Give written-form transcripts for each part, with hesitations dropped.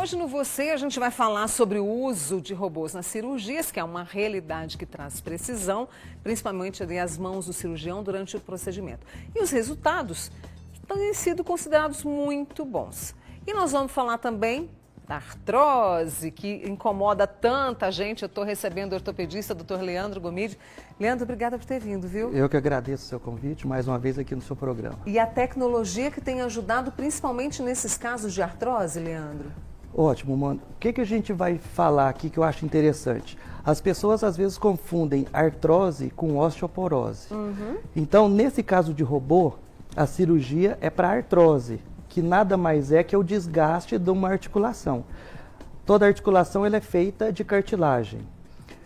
Hoje no Você a gente vai falar sobre o uso de robôs nas cirurgias, que é uma realidade que traz precisão, principalmente ali as mãos do cirurgião durante o procedimento. E os resultados têm sido considerados muito bons. E nós vamos falar também da artrose, que incomoda tanta gente. Eu estou recebendo o ortopedista, Dr. Leandro Gomide. Leandro, obrigada por ter vindo, viu? Eu que agradeço o seu convite, mais uma vez aqui no seu programa. E a tecnologia que tem ajudado principalmente nesses casos de artrose, Leandro? Ótimo, mano. O que a gente vai falar aqui que eu acho interessante? As pessoas às vezes confundem artrose com osteoporose. Então, nesse caso de robô, a cirurgia é para artrose, que nada mais é que o desgaste de uma articulação. Toda articulação ela é feita de cartilagem.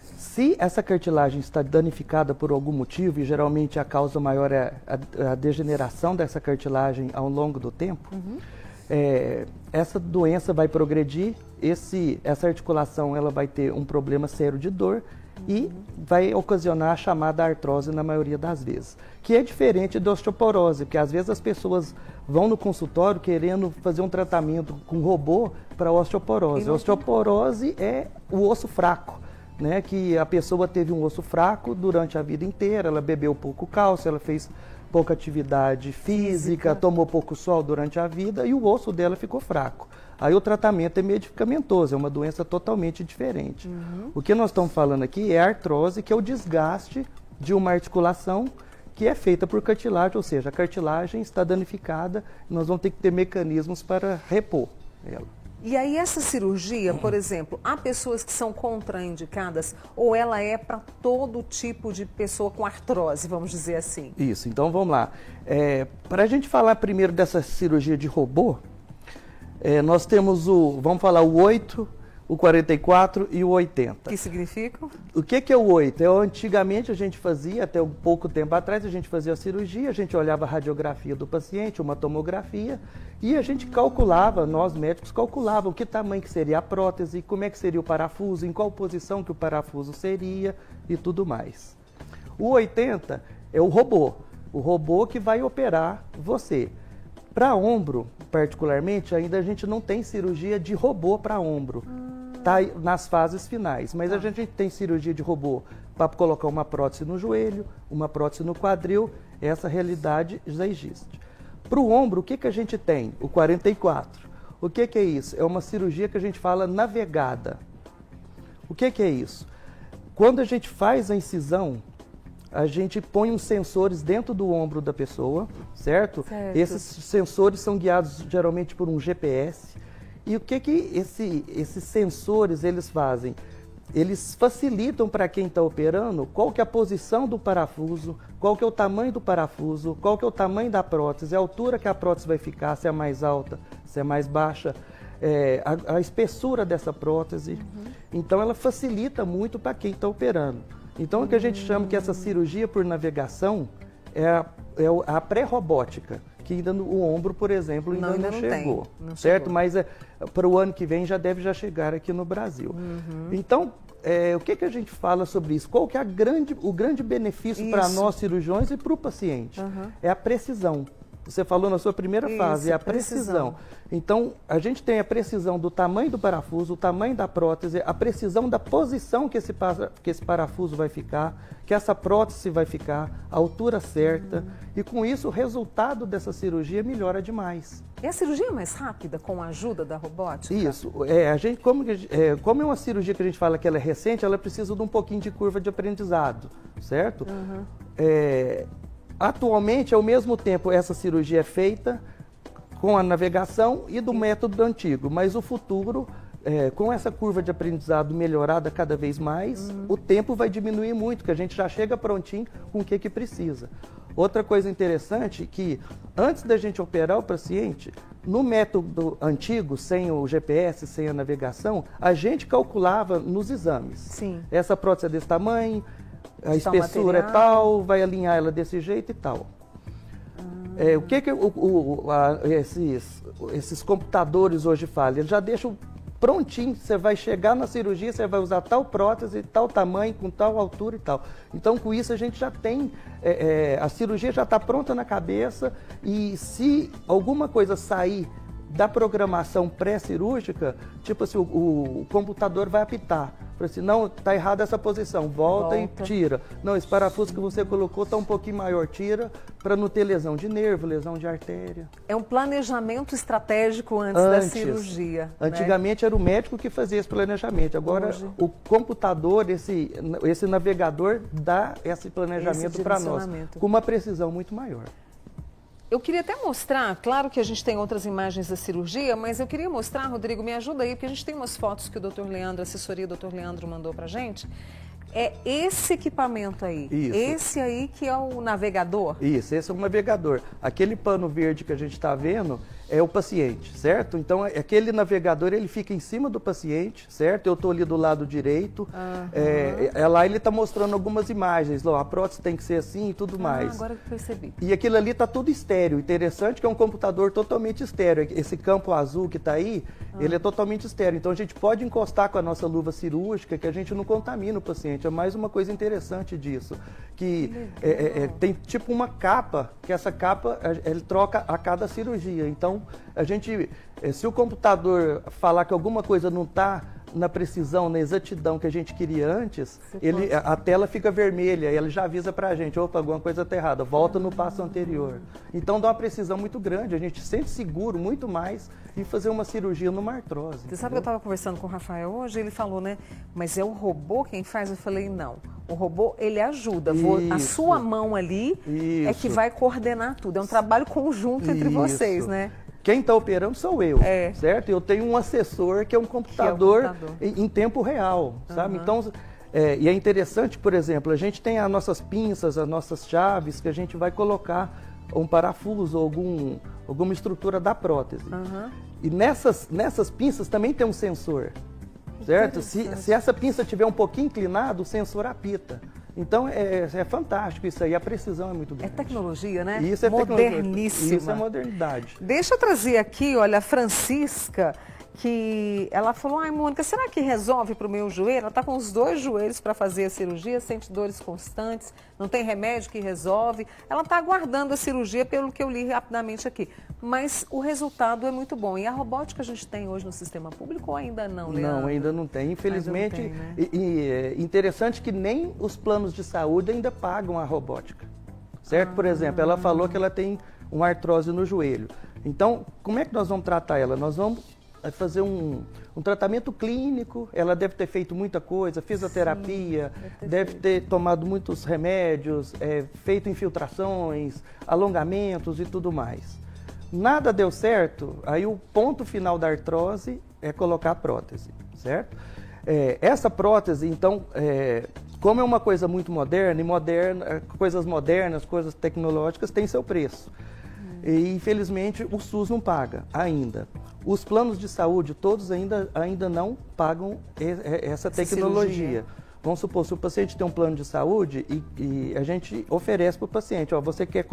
Se essa cartilagem está danificada por algum motivo, e geralmente a causa maior é a degeneração dessa cartilagem ao longo do tempo, essa doença vai progredir, essa articulação ela vai ter um problema sério de dor e vai ocasionar a chamada artrose na maioria das vezes, que é diferente da osteoporose, porque às vezes as pessoas vão no consultório querendo fazer um tratamento com robô para osteoporose. A osteoporose é o osso fraco, né? Que a pessoa teve um osso fraco durante a vida inteira, ela bebeu pouco cálcio, ela fez pouca atividade física, tomou pouco sol durante a vida e o osso dela ficou fraco. Aí o tratamento é medicamentoso, é uma doença totalmente diferente. O que nós estamos falando aqui é a artrose, que é o desgaste de uma articulação que é feita por cartilagem, ou seja, a cartilagem está danificada e nós vamos ter que ter mecanismos para repor ela. E aí essa cirurgia, por exemplo, há pessoas que são contraindicadas ou ela é para todo tipo de pessoa com artrose, vamos dizer assim? Isso, então vamos lá. Para a gente falar primeiro dessa cirurgia de robô, nós temos vamos falar o 8, o 44 e o 80. O que significa? O que é o 8? Antigamente a gente fazia, até um pouco tempo atrás, a gente fazia a cirurgia, a gente olhava a radiografia do paciente, uma tomografia, e a gente calculava, nós médicos calculavam que tamanho que seria a prótese, como é que seria o parafuso, em qual posição que o parafuso seria e tudo mais. O 80 é o robô que vai operar você. Para ombro, particularmente, ainda a gente não tem cirurgia de robô para ombro. Está nas fases finais, mas a gente tem cirurgia de robô para colocar uma prótese no joelho, uma prótese no quadril, essa realidade já existe. Para o ombro, o que a gente tem? O 44. O que é isso? É uma cirurgia que a gente fala navegada. O que é isso? Quando a gente faz a incisão, a gente põe uns sensores dentro do ombro da pessoa, certo? Esses sensores são guiados geralmente por um GPS. E o que esses sensores eles fazem? Eles facilitam para quem está operando qual que é a posição do parafuso, qual que é o tamanho do parafuso, qual que é o tamanho da prótese, a altura que a prótese vai ficar, se é mais alta, se é mais baixa, a espessura dessa prótese. Então ela facilita muito para quem está operando. Então o que a gente chama que essa cirurgia por navegação é a pré-robótica, que ainda o ombro, por exemplo, ainda não chegou, certo? Mas para o ano que vem já deve chegar aqui no Brasil. Então, o que a gente fala sobre isso? Qual que é o grande benefício para nós cirurgiões e para o paciente? É a precisão. Você falou na sua primeira fase, é a precisão. Então, a gente tem a precisão do tamanho do parafuso, o tamanho da prótese, a precisão da posição que esse parafuso vai ficar, que essa prótese vai ficar, a altura certa. E com isso, o resultado dessa cirurgia melhora demais. E a cirurgia é mais rápida com a ajuda da robótica? Isso. Como é uma cirurgia que a gente fala que ela é recente, ela precisa de um pouquinho de curva de aprendizado, certo? Atualmente, ao mesmo tempo, essa cirurgia é feita com a navegação e do método antigo, mas o futuro, com essa curva de aprendizado melhorada cada vez mais, o tempo vai diminuir muito, que a gente já chega prontinho com o que precisa. Outra coisa interessante é que, antes da gente operar o paciente, no método antigo, sem o GPS, sem a navegação, a gente calculava nos exames. Sim. Essa prótese é desse tamanho, a espessura é tal, vai alinhar ela desse jeito e tal. Esses computadores hoje fazem? Eles já deixam prontinho, você vai chegar na cirurgia, você vai usar tal prótese, tal tamanho, com tal altura e tal. Então, com isso, a gente já tem, a cirurgia já está pronta na cabeça e se alguma coisa sair da programação pré-cirúrgica, tipo assim, o computador vai apitar. Fala assim, não, tá errada essa posição, volta e tira. Não, esse parafuso que você colocou tá um pouquinho maior, tira, para não ter lesão de nervo, lesão de artéria. É um planejamento estratégico antes da cirurgia. Antigamente, né? Era o médico que fazia esse planejamento. Agora, o computador, esse navegador, dá esse planejamento para nós, com uma precisão muito maior. Eu queria até mostrar, claro que a gente tem outras imagens da cirurgia, mas eu queria mostrar, Rodrigo, me ajuda aí, porque a gente tem umas fotos que o Dr. Leandro, a assessoria do Dr. Leandro mandou pra gente. É esse equipamento aí, isso. Esse aí que é o navegador? Isso, esse é o navegador. Aquele pano verde que a gente está vendo é o paciente, certo? Então, aquele navegador, ele fica em cima do paciente, certo? Eu estou ali do lado direito, lá ele está mostrando algumas imagens, a prótese tem que ser assim e tudo mais. Agora que percebi. E aquilo ali está tudo estéreo, interessante que é um computador totalmente estéreo. Esse campo azul que está aí, ele é totalmente estéreo. Então, a gente pode encostar com a nossa luva cirúrgica, que a gente não contamina o paciente. É mais uma coisa interessante disso, que tem tipo uma capa, que essa capa ele troca a cada cirurgia. Então, a gente, se o computador falar que alguma coisa não está na precisão, na exatidão que a gente queria antes, a tela fica vermelha e ele já avisa para a gente, opa, alguma coisa está errada, volta no passo anterior. Então dá uma precisão muito grande, a gente se sente seguro muito mais em fazer uma cirurgia numa artrose. Você sabe que eu estava conversando com o Rafael hoje, ele falou, né, mas é o robô quem faz? Eu falei, não, o robô ele ajuda, a sua mão ali é que vai coordenar tudo, é um trabalho conjunto entre vocês, né? Quem está operando sou eu, certo? Eu tenho um assessor que é um computador, em tempo real, sabe? Então, e é interessante, por exemplo, a gente tem as nossas pinças, as nossas chaves, que a gente vai colocar um parafuso, alguma estrutura da prótese. E nessas pinças também tem um sensor, certo? Se essa pinça estiver um pouquinho inclinada, o sensor apita. Então, é fantástico isso aí, a precisão é muito grande. É tecnologia, né? Isso é moderníssima. Isso é modernidade. Deixa eu trazer aqui, olha, a Francisca, que ela falou, ai, Mônica, será que resolve para o meu joelho? Ela está com os 2 joelhos para fazer a cirurgia, sente dores constantes, não tem remédio que resolve. Ela está aguardando a cirurgia, pelo que eu li rapidamente aqui. Mas o resultado é muito bom. E a robótica a gente tem hoje no sistema público ou ainda não, Leandro? Não, ainda não tem. Infelizmente, não tem, né? E é interessante que nem os planos de saúde ainda pagam a robótica, certo? Por exemplo, ela falou que ela tem uma artrose no joelho. Então, como é que nós vamos tratar ela? Nós vamos fazer um tratamento clínico, ela deve ter feito muita coisa, fisioterapia, deve ter tomado muitos remédios, feito infiltrações, alongamentos e tudo mais. Nada deu certo, aí o ponto final da artrose é colocar a prótese, certo? Essa prótese, então, como é uma coisa muito moderna, coisas modernas, coisas tecnológicas, tem seu preço. E, infelizmente, o SUS não paga ainda. Os planos de saúde, todos ainda não pagam essa tecnologia. Vamos supor, se o paciente tem um plano de saúde e a gente oferece para o paciente, você quer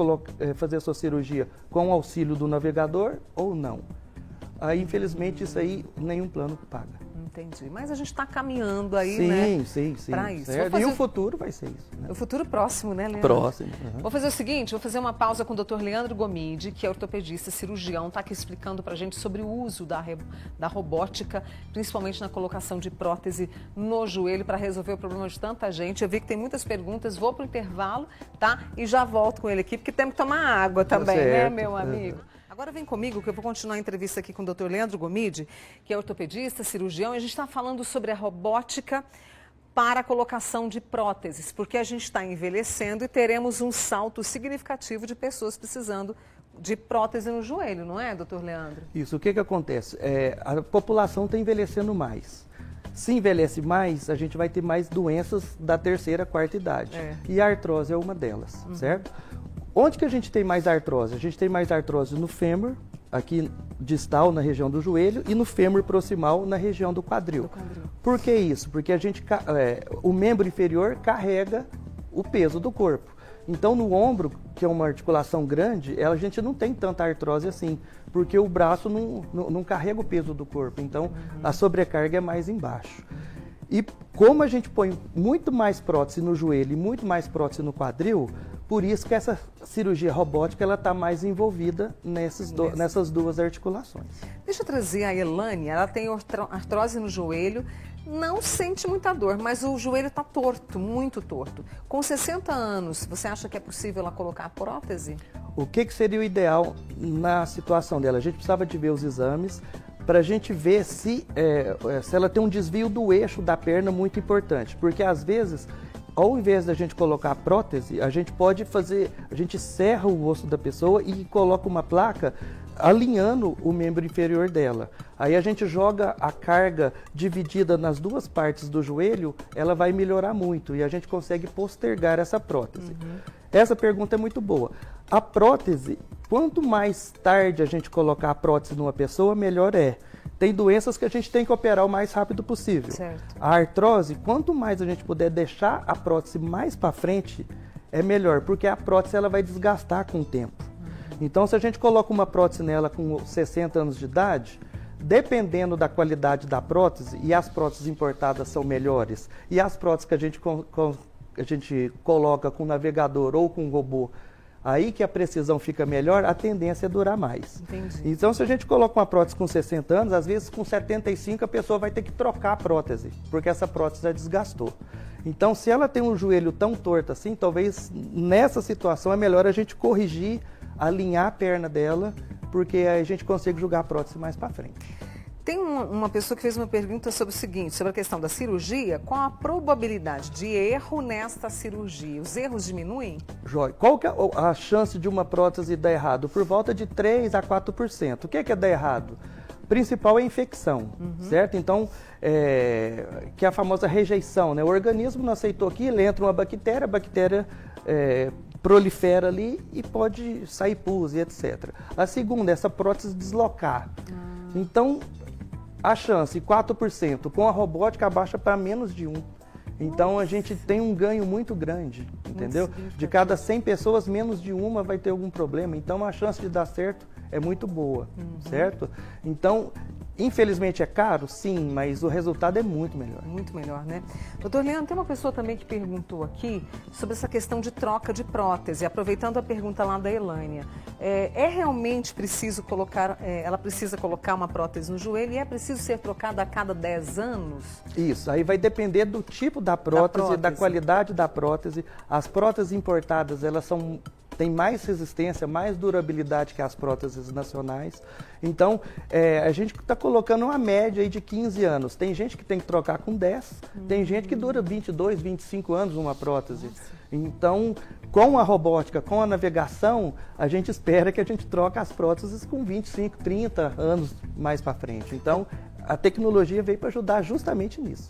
fazer a sua cirurgia com o auxílio do navegador ou não? Aí, infelizmente, isso aí nenhum plano paga. Entendi. Mas a gente está caminhando aí, né? Sim. Para isso. E o futuro vai ser isso. Né? O futuro próximo, né, Leandro? Próximo. Vou fazer o seguinte, vou fazer uma pausa com o Dr. Leandro Gomide, que é ortopedista, cirurgião, está aqui explicando para a gente sobre o uso da robótica, principalmente na colocação de prótese no joelho, para resolver o problema de tanta gente. Eu vi que tem muitas perguntas, vou para o intervalo, tá? E já volto com ele aqui, porque temos que tomar água também, né, meu amigo? Agora vem comigo que eu vou continuar a entrevista aqui com o Dr. Leandro Gomide, que é ortopedista, cirurgião, e a gente está falando sobre a robótica para a colocação de próteses, porque a gente está envelhecendo e teremos um salto significativo de pessoas precisando de prótese no joelho, não é, doutor Leandro? Isso, o que acontece? A população está envelhecendo mais. Se envelhece mais, a gente vai ter mais doenças da 3ª, 4ª idade. E a artrose é uma delas, certo? Onde que a gente tem mais artrose? A gente tem mais artrose no fêmur, aqui distal, na região do joelho, e no fêmur proximal, na região do quadril. Por que isso? Porque o membro inferior carrega o peso do corpo. Então, no ombro, que é uma articulação grande, a gente não tem tanta artrose assim, porque o braço não carrega o peso do corpo. Então, a sobrecarga é mais embaixo. E como a gente põe muito mais prótese no joelho e muito mais prótese no quadril, Por isso que essa cirurgia robótica ela está mais envolvida nessas duas articulações. Deixa eu trazer a Elane, ela tem artrose no joelho, não sente muita dor, mas o joelho está torto, muito torto. Com 60 anos, você acha que é possível ela colocar a prótese? O que seria o ideal na situação dela? A gente precisava de ver os exames para a gente ver se ela tem um desvio do eixo da perna muito importante, porque às vezes, ao invés da gente colocar a prótese, a gente serra o osso da pessoa e coloca uma placa alinhando o membro inferior dela. Aí a gente joga a carga dividida nas duas partes do joelho, ela vai melhorar muito e a gente consegue postergar essa prótese. Essa pergunta é muito boa. A prótese, quanto mais tarde a gente colocar a prótese numa pessoa, melhor é. Tem doenças que a gente tem que operar o mais rápido possível. Certo. A artrose, quanto mais a gente puder deixar a prótese mais para frente, é melhor, porque a prótese ela vai desgastar com o tempo. Então, se a gente coloca uma prótese nela com 60 anos de idade, dependendo da qualidade da prótese, e as próteses importadas são melhores, e as próteses que a gente coloca com navegador ou com robô, aí que a precisão fica melhor, a tendência é durar mais. Entendi. Então, se a gente coloca uma prótese com 60 anos, às vezes com 75 a pessoa vai ter que trocar a prótese, porque essa prótese já desgastou. Então, se ela tem um joelho tão torto assim, talvez nessa situação é melhor a gente corrigir, alinhar a perna dela, porque aí a gente consegue jogar a prótese mais para frente. Tem uma pessoa que fez uma pergunta sobre o seguinte, sobre a questão da cirurgia, qual a probabilidade de erro nesta cirurgia? Os erros diminuem? Jóia. Qual que é a chance de uma prótese dar errado? Por volta de 3 a 4%. O que é dar errado? O principal é a infecção, certo? Então, que é a famosa rejeição, né? O organismo não aceitou aquilo, entra uma bactéria, a bactéria prolifera ali e pode sair pus e etc. A segunda é essa prótese deslocar. Então, a chance, 4%, com a robótica abaixa para menos de 1. Então, a gente tem um ganho muito grande, entendeu? De cada 100 pessoas, menos de uma vai ter algum problema. Então, a chance de dar certo é muito boa, certo? Então, infelizmente é caro, sim, mas o resultado é muito melhor. Muito melhor, né? Doutor Leandro, tem uma pessoa também que perguntou aqui sobre essa questão de troca de prótese, aproveitando a pergunta lá da Elânia. É realmente preciso colocar, ela precisa colocar uma prótese no joelho e é preciso ser trocada a cada 10 anos? Isso, aí vai depender do tipo da prótese, da qualidade da prótese. As próteses importadas, elas têm mais resistência, mais durabilidade que as próteses nacionais. Então, a gente está colocando uma média aí de 15 anos. Tem gente que tem que trocar com 10, tem gente que dura 22, 25 anos uma prótese. Nossa. Então, com a robótica, com a navegação, a gente espera que a gente troque as próteses com 25, 30 anos mais para frente. Então, a tecnologia veio para ajudar justamente nisso.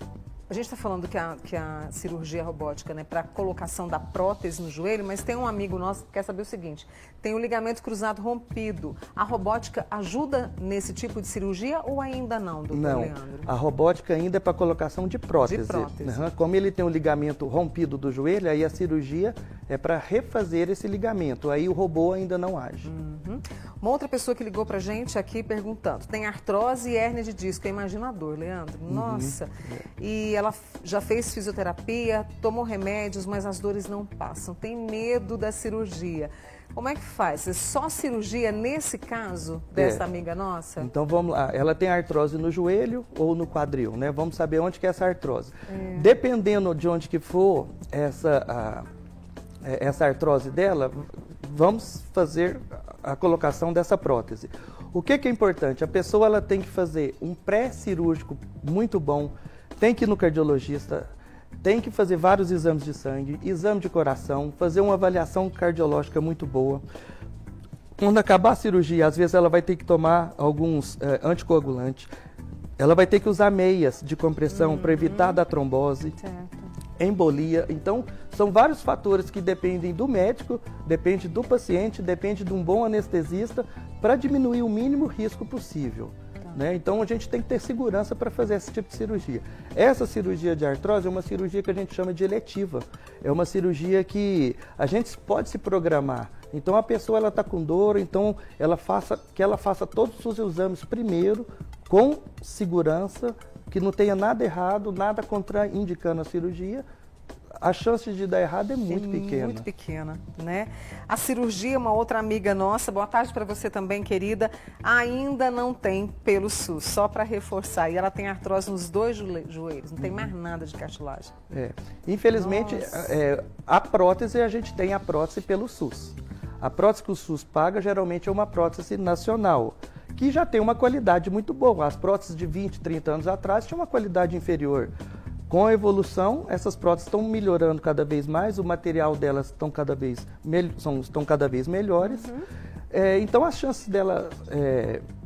A gente está falando que a cirurgia robótica, né, para colocação da prótese no joelho, mas tem um amigo nosso que quer saber o seguinte, tem o ligamento cruzado rompido. A robótica ajuda nesse tipo de cirurgia ou ainda não, doutor Leandro? Não, a robótica ainda é para colocação de prótese. Como ele tem o ligamento rompido do joelho, aí a cirurgia é para refazer esse ligamento, aí o robô ainda não age. Uma outra pessoa que ligou para a gente aqui perguntando, tem artrose e hérnia de disco, é imaginador, Leandro? Nossa, e ela já fez fisioterapia, tomou remédios, mas as dores não passam, tem medo da cirurgia. Como é que faz? É só cirurgia nesse caso dessa amiga nossa? Então vamos lá, ela tem artrose no joelho ou no quadril, né? Vamos saber onde que é essa artrose. Dependendo de onde que for essa artrose dela, vamos fazer a colocação dessa prótese. O que é importante? A pessoa ela tem que fazer um pré-cirúrgico muito bom, tem que ir no cardiologista, tem que fazer vários exames de sangue, exame de coração, fazer uma avaliação cardiológica muito boa. Quando acabar a cirurgia, às vezes ela vai ter que tomar alguns anticoagulantes, ela vai ter que usar meias de compressão para evitar da trombose, embolia. Então, são vários fatores que dependem do médico, depende do paciente, depende de um bom anestesista para diminuir o mínimo risco possível. Né? Então, a gente tem que ter segurança para fazer esse tipo de cirurgia. Essa cirurgia de artrose é uma cirurgia que a gente chama de eletiva. É uma cirurgia que a gente pode se programar. Então, a pessoa está com dor, então que ela faça todos os exames primeiro, com segurança, que não tenha nada errado, nada contraindicando a cirurgia. a chance de dar errado é muito pequena. Muito pequena, né? A cirurgia, uma outra amiga nossa, boa tarde para você também, querida, ainda não tem pelo SUS, só para reforçar. E ela tem artrose nos 2 joelhos, não tem mais nada de cartilagem. Infelizmente, a prótese, a gente tem a prótese pelo SUS. A prótese que o SUS paga geralmente é uma prótese nacional, que já tem uma qualidade muito boa. As próteses de 20, 30 anos atrás tinham uma qualidade inferior. Com a evolução, essas próteses estão melhorando cada vez mais, o material delas estão cada vez melhores. Então, as chances dela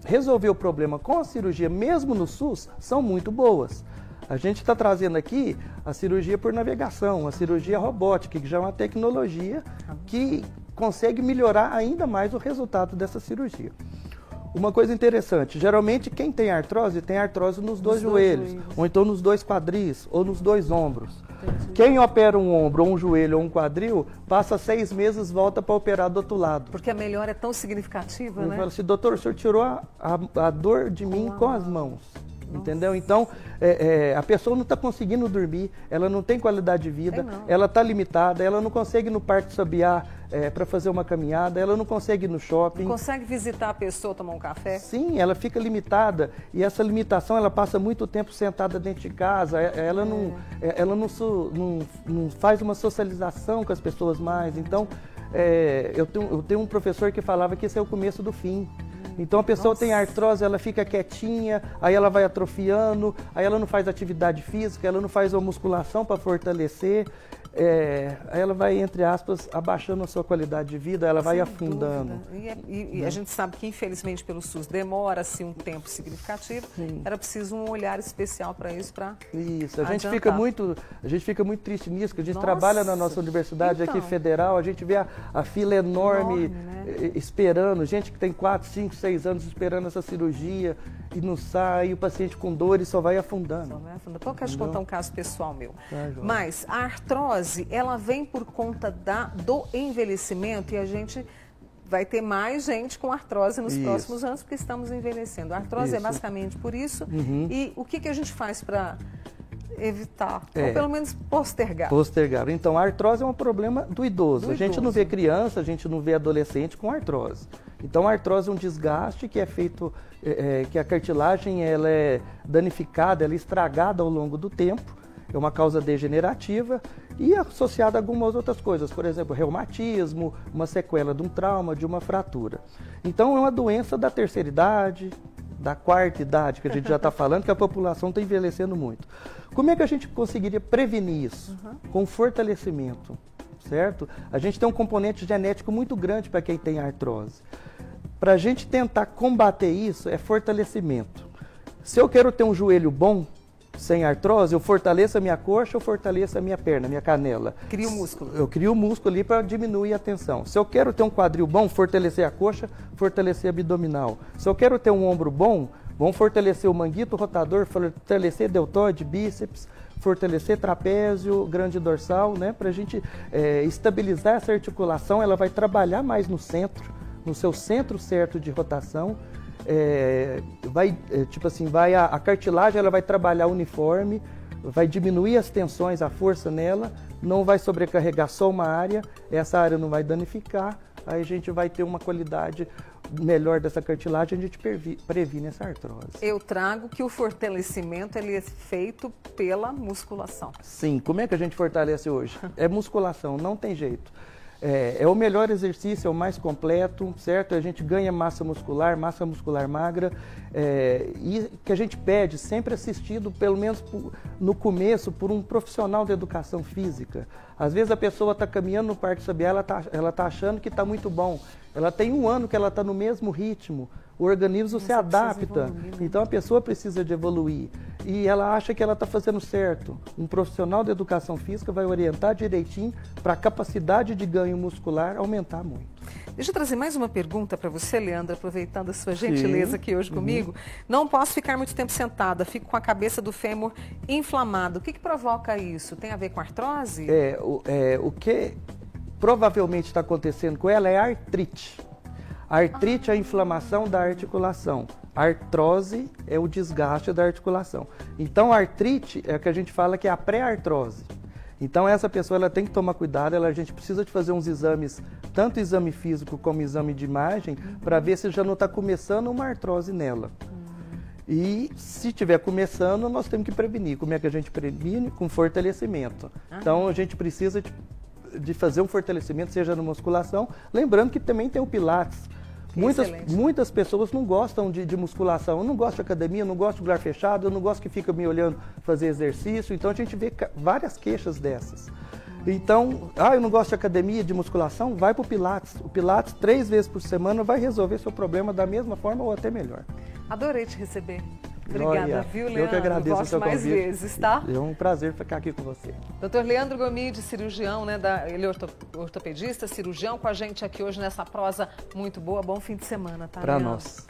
resolver o problema com a cirurgia, mesmo no SUS, são muito boas. A gente está trazendo aqui a cirurgia por navegação, a cirurgia robótica, que já é uma tecnologia que consegue melhorar ainda mais o resultado dessa cirurgia. Uma coisa interessante, geralmente quem tem artrose nos dois joelhos, ou então nos 2 quadris, ou nos 2 ombros. Entendi. Quem opera um ombro, ou um joelho, ou um quadril, passa 6 meses, volta para operar do outro lado. Porque a melhora é tão significativa, né? Fala assim, doutor, o senhor tirou a dor de mim com as mãos. Entendeu? Então, a pessoa não está conseguindo dormir, ela não tem qualidade de vida, ela está limitada, ela não consegue ir no Parque Sabiá para fazer uma caminhada, ela não consegue ir no shopping. Não consegue visitar a pessoa, tomar um café? Sim, ela fica limitada e essa limitação, ela passa muito tempo sentada dentro de casa, ela não faz uma socialização com as pessoas mais. Então, eu tenho um professor que falava que esse é o começo do fim. Então a pessoa tem artrose, ela fica quietinha, aí ela vai atrofiando, aí ela não faz atividade física, ela não faz uma musculação para fortalecer, aí ela vai, entre aspas, abaixando a sua qualidade de vida, ela vai afundando. E a gente sabe que, infelizmente, pelo SUS demora-se um tempo significativo. Sim. Era preciso um olhar especial para isso, Isso, a gente fica muito triste nisso, que a gente trabalha na nossa universidade aqui federal, a gente vê a fila enorme né? Esperando, gente que tem 4, 5, 6 anos esperando essa cirurgia e não sai, e o paciente com dor e só vai afundando. Então, eu quero te contar um caso pessoal meu. Mas a artrose, ela vem por conta do envelhecimento e a gente vai ter mais gente com artrose nos próximos anos porque estamos envelhecendo. A artrose é basicamente por isso. E o que a gente faz para evitar, ou pelo menos postergar? Então, a artrose é um problema do idoso. A gente não vê criança, a gente não vê adolescente com artrose. Então, a artrose é um desgaste que é feito, que a cartilagem ela é danificada, ela é estragada ao longo do tempo. É uma causa degenerativa e associada a algumas outras coisas, por exemplo, reumatismo, uma sequela de um trauma, de uma fratura. Então, é uma doença da terceira idade, da 4ª idade, que a gente já está falando, que a população está envelhecendo muito. Como é que a gente conseguiria prevenir isso? Com fortalecimento, certo? A gente tem um componente genético muito grande para quem tem artrose. Para a gente tentar combater isso, é fortalecimento. Se eu quero ter um joelho bom, sem artrose, eu fortaleço a minha coxa, eu fortaleço a minha perna, a minha canela. Cria o músculo. Eu crio o músculo ali para diminuir a tensão. Se eu quero ter um quadril bom, fortalecer a coxa, fortalecer a abdominal. Se eu quero ter um ombro bom, vamos fortalecer o manguito rotador, fortalecer deltoide, bíceps, fortalecer trapézio, grande dorsal, né? Para a gente estabilizar essa articulação, ela vai trabalhar mais no centro, no seu centro certo de rotação. A cartilagem ela vai trabalhar uniforme, vai diminuir as tensões, a força nela, não vai sobrecarregar só uma área, essa área não vai danificar, aí a gente vai ter uma qualidade melhor dessa cartilagem, a gente previne essa artrose. Eu trago que o fortalecimento ele é feito pela musculação. Sim, como é que a gente fortalece hoje? É musculação, não tem jeito. É o melhor exercício, é o mais completo, certo? A gente ganha massa muscular magra, e que a gente pede sempre assistido, pelo menos no começo, por um profissional de educação física. Às vezes a pessoa está caminhando no Parque Sabiá, ela tá achando que está muito bom. Ela tem 1 ano que ela está no mesmo ritmo, o organismo se adapta, então a pessoa precisa de evoluir. E ela acha que ela está fazendo certo. Um profissional de educação física vai orientar direitinho para a capacidade de ganho muscular aumentar muito. Deixa eu trazer mais uma pergunta para você, Leandra, aproveitando a sua gentileza aqui hoje comigo. Não posso ficar muito tempo sentada, fico com a cabeça do fêmur inflamado. O que provoca isso? Tem a ver com artrose? O que provavelmente está acontecendo com ela é a artrite. A artrite é a inflamação da articulação. A artrose é o desgaste da articulação. Então, a artrite é o que a gente fala que é a pré-artrose. Então essa pessoa ela tem que tomar cuidado, a gente precisa de fazer uns exames, tanto exame físico como exame de imagem, para ver se já não está começando uma artrose nela. E se estiver começando, nós temos que prevenir. Como é que a gente previne? Com fortalecimento. Então a gente precisa de fazer um fortalecimento, seja na musculação, lembrando que também tem o Pilates. Muitas pessoas não gostam de musculação, eu não gosto de academia, não gosto de lugar fechado, eu não gosto que fica me olhando fazer exercício, então a gente vê várias queixas dessas. Então, eu não gosto de academia, de musculação, vai para o Pilates. O Pilates 3 vezes por semana vai resolver seu problema da mesma forma ou até melhor. Adorei te receber. Obrigada, viu, Leandro? Eu que agradeço o seu mais convite. Vezes, tá? É um prazer ficar aqui com você. Dr. Leandro Gomide, cirurgião, né? Ele é ortopedista, cirurgião, com a gente aqui hoje nessa prosa muito boa. Bom fim de semana, tá, Para Leandro? nós.